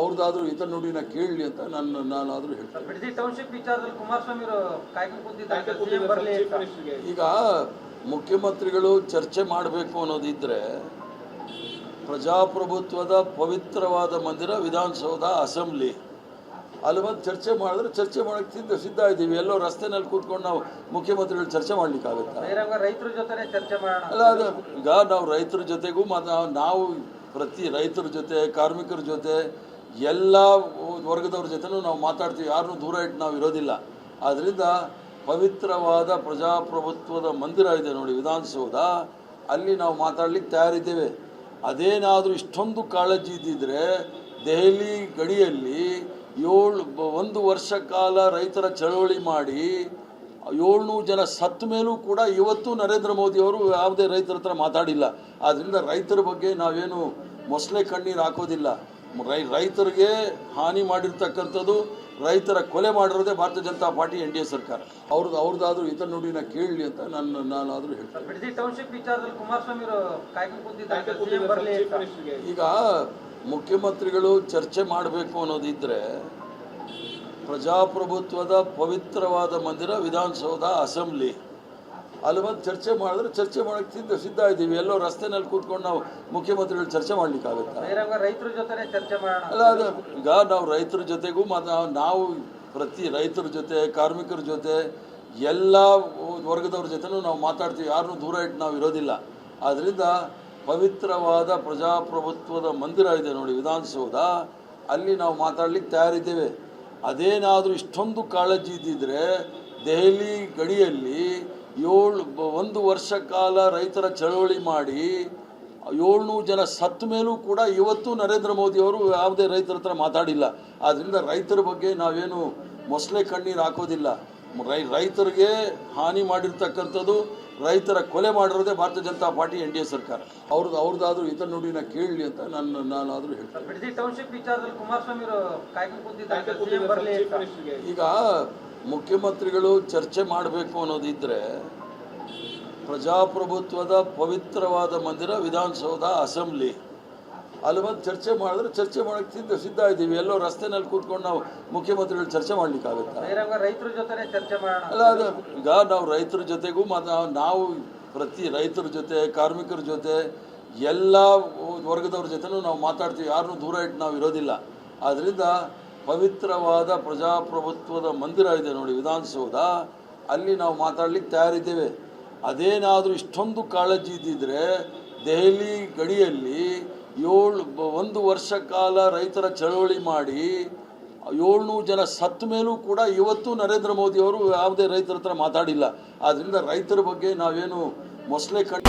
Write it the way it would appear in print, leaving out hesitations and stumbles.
ಅವ್ರದ್ದಾದ್ರೂ ಹಿತ ನುಡಿನ ಕೇಳಲಿ ಅಂತ ನಾನಾದರೂ ಹೇಳ್ತೀನಿ. ಬಿಡದಿ ಟೌನ್ಶಿಪ್ ವಿಚಾರದಲ್ಲಿ ಕುಮಾರಸ್ವಾಮಿ ಕಾಯ್ಕೊಂಡು ಕೂತಿದ್ದಾರೆ. ಈಗ ಮುಖ್ಯಮಂತ್ರಿಗಳು ಚರ್ಚೆ ಮಾಡಬೇಕು ಅನ್ನೋದಿದ್ರೆ ಪ್ರಜಾಪ್ರಭುತ್ವದ ಪವಿತ್ರವಾದ ಮಂದಿರ ವಿಧಾನಸೌಧ ಅಸೆಂಬ್ಲಿ ಅಲ್ಲಿ ಬಂದು ಚರ್ಚೆ ಮಾಡಿದ್ರೆ ಚರ್ಚೆ ಮಾಡೋಕ್ಕೆ ಸಿದ್ಧ ಇದ್ದೀವಿ. ಎಲ್ಲೋ ರಸ್ತೆನಲ್ಲಿ ಕೂತ್ಕೊಂಡು ನಾವು ಮುಖ್ಯಮಂತ್ರಿಗಳು ಚರ್ಚೆ ಮಾಡ್ಲಿಕ್ಕಾಗತ್ತಾ? ರೈತರ ಜೊತೆ ಚರ್ಚೆ ಮಾಡೋಣ. ಅಲ್ಲ, ಅದು ಈಗ ನಾವು ರೈತರ ಜೊತೆಗೂ ನಾವು ಪ್ರತಿ ರೈತರ ಜೊತೆ, ಕಾರ್ಮಿಕರ ಜೊತೆ, ಎಲ್ಲ ವರ್ಗದವ್ರ ಜೊತೆನೂ ನಾವು ಮಾತಾಡ್ತೀವಿ. ಯಾರನ್ನೂ ದೂರ ಇಟ್ಟು ನಾವು ಇರೋದಿಲ್ಲ. ಆದ್ದರಿಂದ ಪವಿತ್ರವಾದ ಪ್ರಜಾಪ್ರಭುತ್ವದ ಮಂದಿರ ಇದೆ ನೋಡಿ ವಿಧಾನಸೌಧ, ಅಲ್ಲಿ ನಾವು ಮಾತಾಡ್ಲಿಕ್ಕೆ ತಯಾರಿದ್ದೇವೆ. ಅದೇನಾದರೂ ಇಷ್ಟೊಂದು ಕಾಳಜಿ ಇದ್ದಿದ್ರೆ ದೆಹಲಿ ಗಡಿಯಲ್ಲಿ 1 ವರ್ಷ ಕಾಲ ರೈತರ ಚಳವಳಿ ಮಾಡಿ 700 ಜನ ಸತ್ತ ಮೇಲೂ ಕೂಡ ಇವತ್ತು ನರೇಂದ್ರ ಮೋದಿ ಅವರು ಯಾವುದೇ ರೈತರ ಹತ್ರ ಮಾತಾಡಿಲ್ಲ. ಆದ್ದರಿಂದ ರೈತರ ಬಗ್ಗೆ ನಾವೇನು ಮೊಸಳೆ ಕಣ್ಣೀರು ಹಾಕೋದಿಲ್ಲ. ರೈತರಿಗೆ ಹಾನಿ ಮಾಡಿರ್ತಕ್ಕಂಥದ್ದು, ರೈತರ ಕೊಲೆ ಮಾಡಿರೋದೇ ಭಾರತೀಯ ಜನತಾ ಪಾರ್ಟಿ NDA ಸರ್ಕಾರ. ಅವ್ರದ್ದಾದ್ರೂ ಹಿತ ನುಡಿನ ಕೇಳಲಿ ಅಂತ ನಾನಾದರೂ ಹೇಳ್ತೀನಿ. ಬಿಡದಿ ಟೌನ್ಶಿಪ್ ವಿಚಾರದಲ್ಲಿ ಕುಮಾರಸ್ವಾಮಿ ಕಾಯ್ಕೊಂಡು ಕೂತಿದ್ದಾರೆ. ಈಗ ಮುಖ್ಯಮಂತ್ರಿಗಳು ಚರ್ಚೆ ಮಾಡಬೇಕು ಅನ್ನೋದಿದ್ರೆ ಪ್ರಜಾಪ್ರಭುತ್ವದ ಪವಿತ್ರವಾದ ಮಂದಿರ ವಿಧಾನಸೌಧ ಅಸೆಂಬ್ಲಿ ಅಲ್ಲಿ ಬಂದು ಚರ್ಚೆ ಮಾಡಿದ್ರೆ ಚರ್ಚೆ ಮಾಡೋಕ್ಕೆ ಸಿದ್ಧ ಇದ್ದೀವಿ. ಎಲ್ಲೋ ರಸ್ತೆನಲ್ಲಿ ಕೂತ್ಕೊಂಡು ನಾವು ಮುಖ್ಯಮಂತ್ರಿಗಳು ಚರ್ಚೆ ಮಾಡ್ಲಿಕ್ಕಾಗತ್ತಾ? ರೈತರ ಜೊತೆ ಚರ್ಚೆ ಮಾಡೋಣ. ಅಲ್ಲ, ಅದು ಈಗ ನಾವು ರೈತರ ಜೊತೆಗೂ ನಾವು ಪ್ರತಿ ರೈತರ ಜೊತೆ, ಕಾರ್ಮಿಕರ ಜೊತೆ, ಎಲ್ಲ ವರ್ಗದವ್ರ ಜೊತೆನೂ ನಾವು ಮಾತಾಡ್ತೀವಿ. ಯಾರನ್ನೂ ದೂರ ಇಟ್ಟು ನಾವು ಇರೋದಿಲ್ಲ. ಆದ್ದರಿಂದ ಪವಿತ್ರವಾದ ಪ್ರಜಾಪ್ರಭುತ್ವದ ಮಂದಿರ ಇದೆ ನೋಡಿ ವಿಧಾನಸೌಧ, ಅಲ್ಲಿ ನಾವು ಮಾತಾಡ್ಲಿಕ್ಕೆ ತಯಾರಿದ್ದೇವೆ. ಅದೇನಾದರೂ ಇಷ್ಟೊಂದು ಕಾಳಜಿ ಇದ್ದಿದ್ರೆ ದೆಹಲಿ ಗಡಿಯಲ್ಲಿ 1 ವರ್ಷ ಕಾಲ ರೈತರ ಚಳವಳಿ ಮಾಡಿ 700 ಜನ ಸತ್ತ ಮೇಲೂ ಕೂಡ ಇವತ್ತು ನರೇಂದ್ರ ಮೋದಿ ಅವರು ಯಾವುದೇ ರೈತರ ಹತ್ರ ಮಾತಾಡಿಲ್ಲ. ಆದ್ದರಿಂದ ರೈತರ ಬಗ್ಗೆ ನಾವೇನು ಮೊಸಳೆ ಕಣ್ಣೀರು ಹಾಕೋದಿಲ್ಲ. ರೈತರಿಗೆ ಹಾನಿ ಮಾಡಿರ್ತಕ್ಕಂಥದ್ದು, ರೈತರ ಕೊಲೆ ಮಾಡಿರೋದೇ ಭಾರತೀಯ ಜನತಾ ಪಾರ್ಟಿ NDA ಸರ್ಕಾರ. ಅವ್ರದ್ದಾದ್ರೂ ಹಿತ ನುಡಿನ ಕೇಳಲಿ ಅಂತ ನಾನಾದರೂ ಹೇಳ್ತೀನಿ. ಬಿಡದಿ ಟೌನ್ಶಿಪ್ ವಿಚಾರದಲ್ಲಿ ಕುಮಾರಸ್ವಾಮಿ ಕಾಯ್ಕೊಂಡು ಕೂತಿದ್ದಾರೆ. ಈಗ ಮುಖ್ಯಮಂತ್ರಿಗಳು ಚರ್ಚೆ ಮಾಡಬೇಕು ಅನ್ನೋದಿದ್ರೆ ಪ್ರಜಾಪ್ರಭುತ್ವದ ಪವಿತ್ರವಾದ ಮಂದಿರ ವಿಧಾನಸೌಧ ಅಸೆಂಬ್ಲಿ ಅಲ್ಲಿ ಬಂದು ಚರ್ಚೆ ಮಾಡಿದ್ರೆ ಚರ್ಚೆ ಮಾಡೋಕ್ಕೆ ಸಿದ್ಧ ಇದ್ದೀವಿ. ಎಲ್ಲೋ ರಸ್ತೆನಲ್ಲಿ ಕೂತ್ಕೊಂಡು ನಾವು ಮುಖ್ಯಮಂತ್ರಿಗಳು ಚರ್ಚೆ ಮಾಡ್ಲಿಕ್ಕಾಗತ್ತಾ? ರೈತರ ಜೊತೆ ಚರ್ಚೆ ಮಾಡೋಣ. ಅಲ್ಲ, ಅದು ಈಗ ನಾವು ರೈತರ ಜೊತೆಗೂ ನಾವು ಪ್ರತಿ ರೈತರ ಜೊತೆ, ಕಾರ್ಮಿಕರ ಜೊತೆ, ಎಲ್ಲ ವರ್ಗದವ್ರ ಜೊತೆನೂ ನಾವು ಮಾತಾಡ್ತೀವಿ. ಯಾರನ್ನೂ ದೂರ ಇಟ್ಟು ನಾವು ಇರೋದಿಲ್ಲ. ಆದ್ದರಿಂದ ಪವಿತ್ರವಾದ ಪ್ರಜಾಪ್ರಭುತ್ವದ ಮಂದಿರ ಇದೆ ನೋಡಿ ವಿಧಾನಸೌಧ, ಅಲ್ಲಿ ನಾವು ಮಾತಾಡ್ಲಿಕ್ಕೆ ತಯಾರಿದ್ದೇವೆ. ಅದೇನಾದರೂ ಇಷ್ಟೊಂದು ಕಾಳಜಿ ಇದ್ದಿದ್ರೆ ದೆಹಲಿ ಗಡಿಯಲ್ಲಿ 1 ವರ್ಷ ಕಾಲ ರೈತರ ಚಳವಳಿ ಮಾಡಿ 700 ಜನ ಸತ್ತ ಮೇಲೂ ಕೂಡ ಇವತ್ತು ನರೇಂದ್ರ ಮೋದಿ ಅವರು ಯಾವುದೇ ರೈತರ ಹತ್ರ ಮಾತಾಡಿಲ್ಲ. ಆದ್ದರಿಂದ ರೈತರ ಬಗ್ಗೆ ನಾವೇನು ಮೊಸಳೆ ಕಣ್ಣು